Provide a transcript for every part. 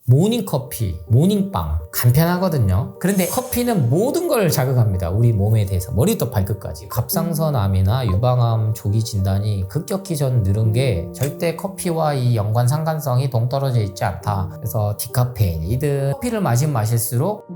모닝커피, 모닝빵 간편하거든요. 그런데 커피는 모든 걸 자극합니다. 우리 몸에 대해서 머리부터 발끝까지. 갑상선암이나 유방암 조기 진단이 급격히 전 늘은 게 절대 커피와 이 연관 상관성이 동떨어져 있지 않다. 그래서 디카페인이든 커피를 마시면 마실수록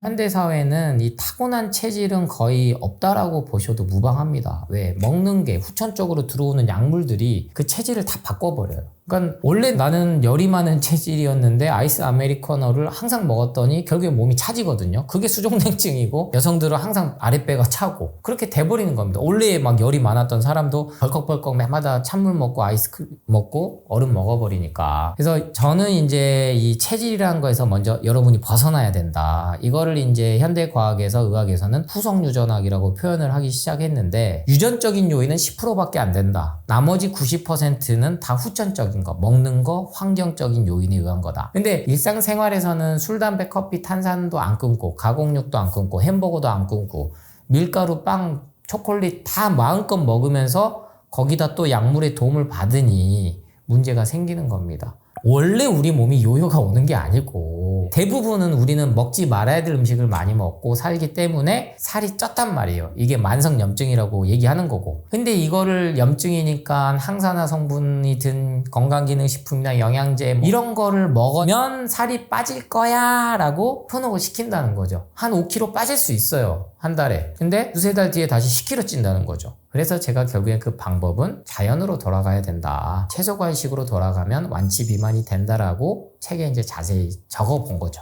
현대사회는 이 타고난 체질은 거의 없다라고 보셔도 무방합니다. 왜? 먹는 게 후천적으로 들어오는 약물들이 그 체질을 다 바꿔버려요. 그러니까 원래 나는 열이 많은 체질이었는데 아이스 아메리카노를 항상 먹었더니 결국에 몸이 차지거든요. 그게 수족냉증이고 여성들은 항상 아랫배가 차고 그렇게 돼버리는 겁니다. 원래 막 열이 많았던 사람도 벌컥벌컥 매마다 찬물 먹고 아이스크림 먹고 얼음 먹어버리니까. 그래서 저는 이제 이 체질이라는 거에서 먼저 여러분이 벗어나야 된다. 이거를 이제 현대과학에서 의학에서는 후성유전학이라고 표현을 하기 시작했는데 유전적인 요인은 10%밖에 안 된다. 나머지 90%는 다 후천적인 거, 먹는 거, 환경적인 요인에 의한 거다. 근데 일상생활에서는 술, 담배, 커피, 탄산도 안 끊고 가공육도 안 끊고 햄버거도 안 끊고 밀가루, 빵, 초콜릿 다 마음껏 먹으면서 거기다 또 약물의 도움을 받으니 문제가 생기는 겁니다. 원래 우리 몸이 요요가 오는 게 아니고 대부분은 우리는 먹지 말아야 될 음식을 많이 먹고 살기 때문에 살이 쪘단 말이에요. 이게 만성염증이라고 얘기하는 거고. 근데 이거를 염증이니까 항산화 성분이 든 건강기능식품이나 영양제 이런 거를 먹으면 살이 빠질 거야 라고 현혹을 시킨다는 거죠. 한 5kg 빠질 수 있어요. 한 달에. 근데 두세 달 뒤에 다시 10kg 찐다는 거죠. 그래서 제가 결국엔 그 방법은 자연으로 돌아가야 된다. 채소과일식으로 돌아가면 완치 비만이 된다라고 책에 이제 자세히 적어 본 거죠.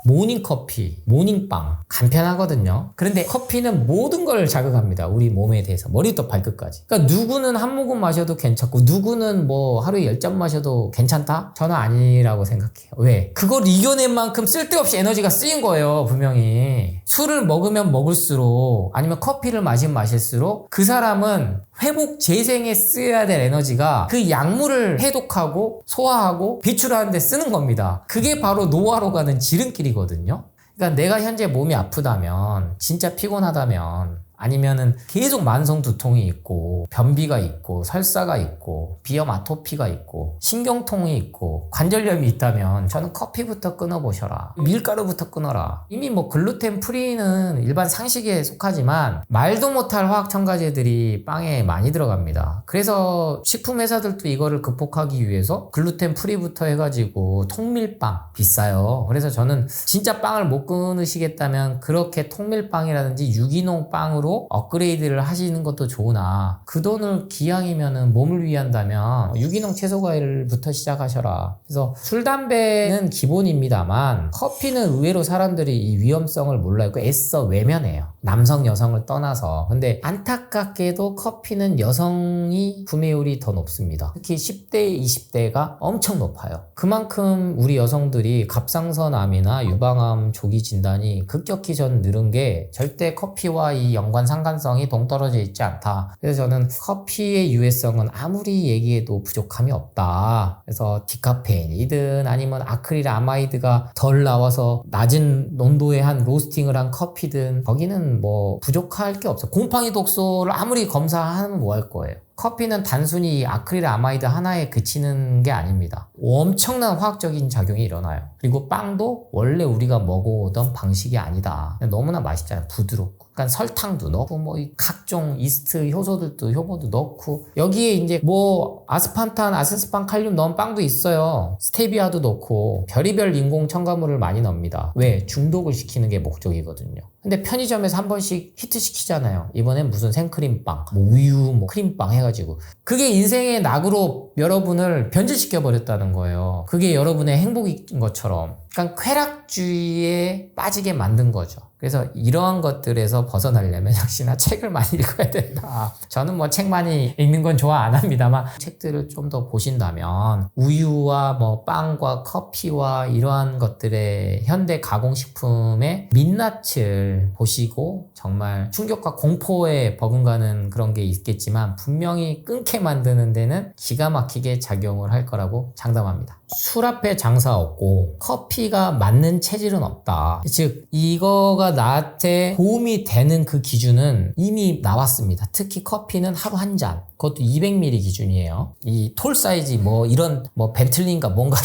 모닝커피, 모닝빵 간편하거든요. 그런데 커피는 모든 걸 자극합니다. 우리 몸에 대해서 머리부터 발끝까지. 그러니까 누구는 한 모금 마셔도 괜찮고 누구는 뭐 하루에 10잔 마셔도 괜찮다? 저는 아니라고 생각해요. 왜? 그걸 이겨낸 만큼 쓸데없이 에너지가 쓰인 거예요. 분명히. 술을 먹으면 먹을수록 아니면 커피를 마시면 마실수록 그 사람은 회복 재생에 쓰여야 될 에너지가 그 약물을 해독하고 소화하고 배출하는 데 쓰는 겁니다. 그게 바로 노화로 가는 지름길이거든요. 그러니까 내가 현재 몸이 아프다면 진짜 피곤하다면 아니면은 계속 만성 두통이 있고 변비가 있고 설사가 있고 비염 아토피가 있고 신경통이 있고 관절염이 있다면 저는 커피부터 끊어보셔라. 밀가루부터 끊어라. 이미 뭐 글루텐 프리는 일반 상식에 속하지만 말도 못할 화학 첨가제들이 빵에 많이 들어갑니다. 그래서 식품회사들도 이거를 극복하기 위해서 글루텐 프리부터 해가지고 통밀빵 비싸요. 그래서 저는 진짜 빵을 못 끊으시겠다면 그렇게 통밀빵이라든지 유기농 빵으로 업그레이드를 하시는 것도 좋으나 그 돈을 기왕이면은 몸을 위한다면 유기농 채소과일부터 시작하셔라. 그래서 술, 담배는 기본입니다만 커피는 의외로 사람들이 이 위험성을 몰라요. 애써 외면해요. 남성, 여성을 떠나서. 근데 안타깝게도 커피는 여성이 구매율이 더 높습니다. 특히 10대, 20대가 엄청 높아요. 그만큼 우리 여성들이 갑상선암이나 유방암 조기 진단이 급격히 전 늘은 게 절대 커피와 이 연관 상관성이 동떨어져 있지 않다. 그래서 저는 커피의 유해성은 아무리 얘기해도 부족함이 없다. 그래서 디카페인이든 아니면 아크릴 아마이드가 덜 나와서 낮은 농도의 한 로스팅을 한 커피든 거기는 뭐 부족할 게 없어. 곰팡이 독소를 아무리 검사하면 뭐 할 거예요. 커피는 단순히 아크릴 아마이드 하나에 그치는 게 아닙니다. 엄청난 화학적인 작용이 일어나요. 그리고 빵도 원래 우리가 먹어오던 방식이 아니다. 너무나 맛있잖아요. 부드럽고. 그러니까 설탕도 넣고 뭐 각종 이스트 효소들도 효모도 넣고 여기에 이제 뭐 아스판탄, 아세스판, 칼륨 넣은 빵도 있어요. 스테비아도 넣고 별의별 인공 첨가물을 많이 넣습니다. 왜? 중독을 시키는 게 목적이거든요. 근데 편의점에서 한 번씩 히트시키잖아요. 이번엔 무슨 생크림빵, 뭐 우유, 뭐 크림빵 해가지고 그게 인생의 낙으로 여러분을 변질시켜 버렸다는 거예요. 그게 여러분의 행복인 것처럼. 그러니까 쾌락주의에 빠지게 만든 거죠. 그래서 이러한 것들에서 벗어나려면 역시나 책을 많이 읽어야 된다. 저는 뭐 책 많이 읽는 건 좋아 안 합니다만 책들을 좀 더 보신다면 우유와 뭐 빵과 커피와 이러한 것들의 현대 가공식품의 민낯을 영상을 보시고 정말 충격과 공포에 버금가는 그런 게 있겠지만 분명히 끊게 만드는 데는 기가 막히게 작용을 할 거라고 장담합니다. 술 앞에 장사 없고 커피가 맞는 체질은 없다. 즉 이거가 나한테 도움이 되는 그 기준은 이미 나왔습니다. 특히 커피는 하루 한 잔, 그것도 200ml 기준이에요. 이 톨 사이즈 뭐 이런 뭐 벤틀리인가 뭔가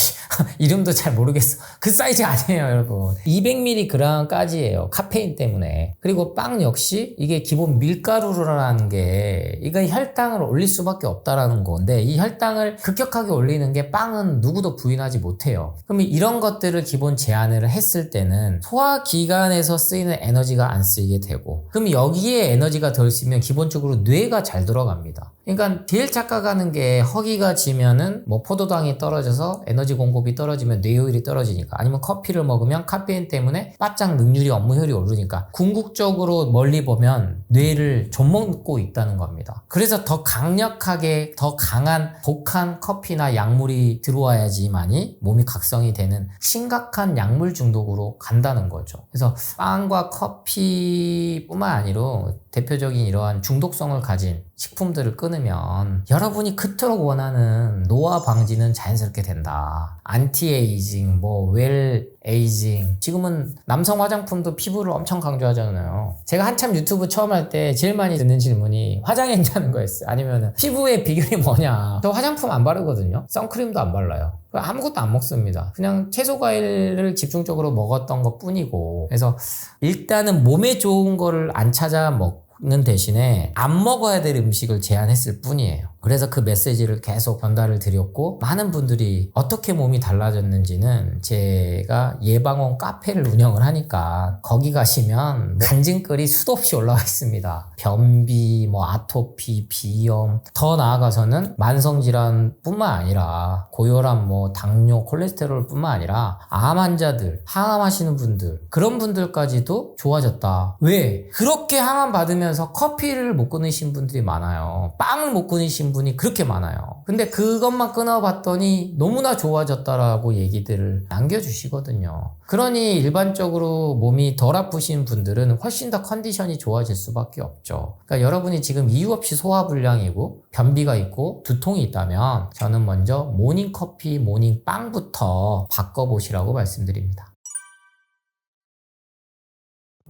이름도 잘 모르겠어. 그 사이즈 아니에요 여러분. 200mg까지예요. 카페인 때문에. 그리고 빵 역시 이게 기본 밀가루라는 게 이거 혈당을 올릴 수밖에 없다라는 건데, 이 혈당을 급격하게 올리는 게 빵은 누구도 부인하지 못해요. 그럼 이런 것들을 기본 제한을 했을 때는 소화기관에서 쓰이는 에너지가 안 쓰이게 되고, 그럼 여기에 에너지가 덜 쓰면 기본적으로 뇌가 잘 돌아갑니다. 그러니까 제일 착각하는 게 허기가 지면은 뭐 포도당이 떨어져서 에너지 공급이 떨어지면 뇌효율이 떨어지니까, 아니면 커피를 먹으면 카페인 때문에 바짝 능률이 업무 효율이 오르니까, 궁극적으로 멀리 보면 뇌를 좀먹고 있다는 겁니다. 그래서 더 강력하게 더 강한 독한 커피나 약물이 들어와야지만이 몸이 각성이 되는 심각한 약물 중독으로 간다는 거죠. 그래서 빵과 커피뿐만 아니라 대표적인 이러한 중독성을 가진 식품들을 끊으면 여러분이 그토록 원하는 노화 방지는 자연스럽게 된다. 안티에이징, 웰 에이징. 지금은 남성 화장품도 피부를 엄청 강조하잖아요. 제가 한참 유튜브 처음 할 때 제일 많이 듣는 질문이 화장했냐는 거였어요. 아니면 피부의 비결이 뭐냐. 저 화장품 안 바르거든요. 선크림도 안 발라요. 아무것도 안 먹습니다. 그냥 채소 과일을 집중적으로 먹었던 것 뿐이고. 그래서 일단은 몸에 좋은 거를 안 찾아 먹는 대신에 안 먹어야 될 음식을 제한했을 뿐이에요. 그래서 그 메시지를 계속 전달을 드렸고, 많은 분들이 어떻게 몸이 달라졌는지는 제가 예방원 카페를 운영을 하니까 거기 가시면 간증글이 수도 없이 올라와 있습니다. 변비, 아토피, 비염, 더 나아가서는 만성질환 뿐만 아니라 고혈압, 당뇨, 콜레스테롤 뿐만 아니라 암 환자들, 항암하시는 분들, 그런 분들까지도 좋아졌다. 왜? 그렇게 항암 받으면서 커피를 못 끊으신 분들이 많아요. 빵을 못 끊으신 분이 그렇게 많아요. 근데 그것만 끊어봤더니 너무나 좋아졌다라고 얘기들을 남겨주시거든요. 그러니 일반적으로 몸이 덜 아프신 분들은 훨씬 더 컨디션이 좋아질 수밖에 없죠. 그러니까 여러분이 지금 이유 없이 소화불량이고 변비가 있고 두통이 있다면 저는 먼저 모닝커피, 모닝빵부터 바꿔보시라고 말씀드립니다.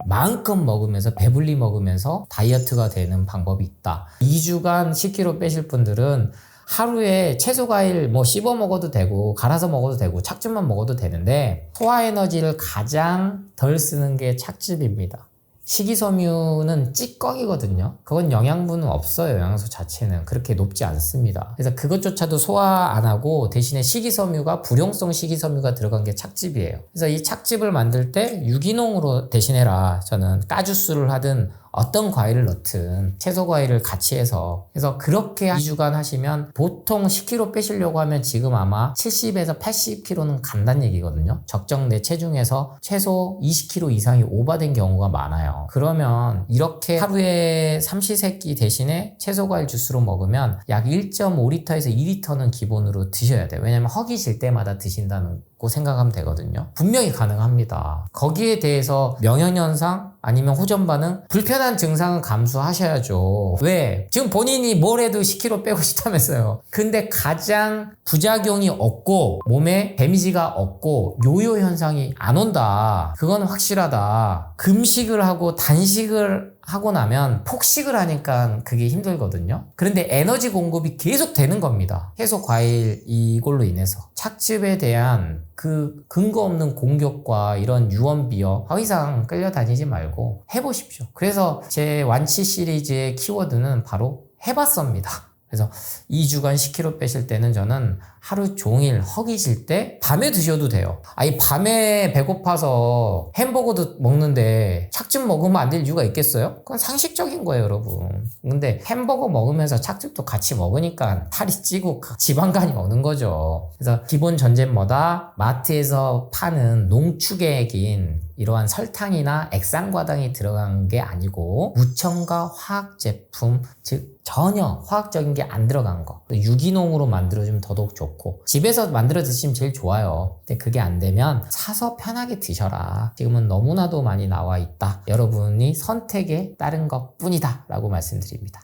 마음껏 먹으면서 배불리 먹으면서 다이어트가 되는 방법이 있다. 2주간 10kg 빼실 분들은 하루에 채소 과일 씹어 먹어도 되고 갈아서 먹어도 되고 착즙만 먹어도 되는데, 소화 에너지를 가장 덜 쓰는 게 착즙입니다. 식이섬유는 찌꺼기거든요. 그건 영양분은 없어요. 영양소 자체는 그렇게 높지 않습니다. 그래서 그것조차도 소화 안 하고 대신에 식이섬유가, 불용성 식이섬유가 들어간 게 착즙이에요. 그래서 이 착즙을 만들 때 유기농으로 대신해라. 저는 까주스를 하든 어떤 과일을 넣든 채소 과일을 같이 해서, 그래서 그렇게 2주간 하시면 보통 10kg 빼시려고 하면 지금 아마 70에서 80kg는 간다는 얘기거든요. 적정 내 체중에서 최소 20kg 이상이 오버된 경우가 많아요. 그러면 이렇게 하루에 삼시세끼 대신에 채소 과일 주스로 먹으면 약 1.5리터에서 2리터는 기본으로 드셔야 돼요. 왜냐면 허기질 때마다 드신다는 고 생각하면 되거든요. 분명히 가능합니다. 거기에 대해서 명현현상 아니면 호전반응, 불편한 증상은 감수하셔야죠. 왜? 지금 본인이 뭘 해도 10kg 빼고 싶다면서요. 근데 가장 부작용이 없고 몸에 데미지가 없고 요요 현상이 안 온다. 그건 확실하다. 금식을 하고 단식을 하고 나면 폭식을 하니까 그게 힘들거든요. 그런데 에너지 공급이 계속 되는 겁니다. 채소 과일 이걸로 인해서. 착즙에 대한 그 근거 없는 공격과 이런 유언비어 더 이상 끌려다니지 말고 해보십시오. 그래서 제 완치 시리즈의 키워드는 바로 해봤습니다. 그래서 2주간 10kg 빼실 때는 저는 하루 종일 허기질 때 밤에 드셔도 돼요. 아니 밤에 배고파서 햄버거도 먹는데 착즙 먹으면 안 될 이유가 있겠어요? 그건 상식적인 거예요, 여러분. 근데 햄버거 먹으면서 착즙도 같이 먹으니까 살이 찌고 지방간이 오는 거죠. 그래서 기본 전제는 뭐다? 마트에서 파는 농축액인 이러한 설탕이나 액상과당이 들어간 게 아니고 무첨가 화학 제품, 즉 전혀 화학적인 게 안 들어간 거, 유기농으로 만들어주면 더더욱 좋고, 좋고 집에서 만들어 드시면 제일 좋아요. 근데 그게 안 되면 사서 편하게 드셔라. 지금은 너무나도 많이 나와 있다. 여러분이 선택에 따른 것 뿐이다 라고 말씀드립니다.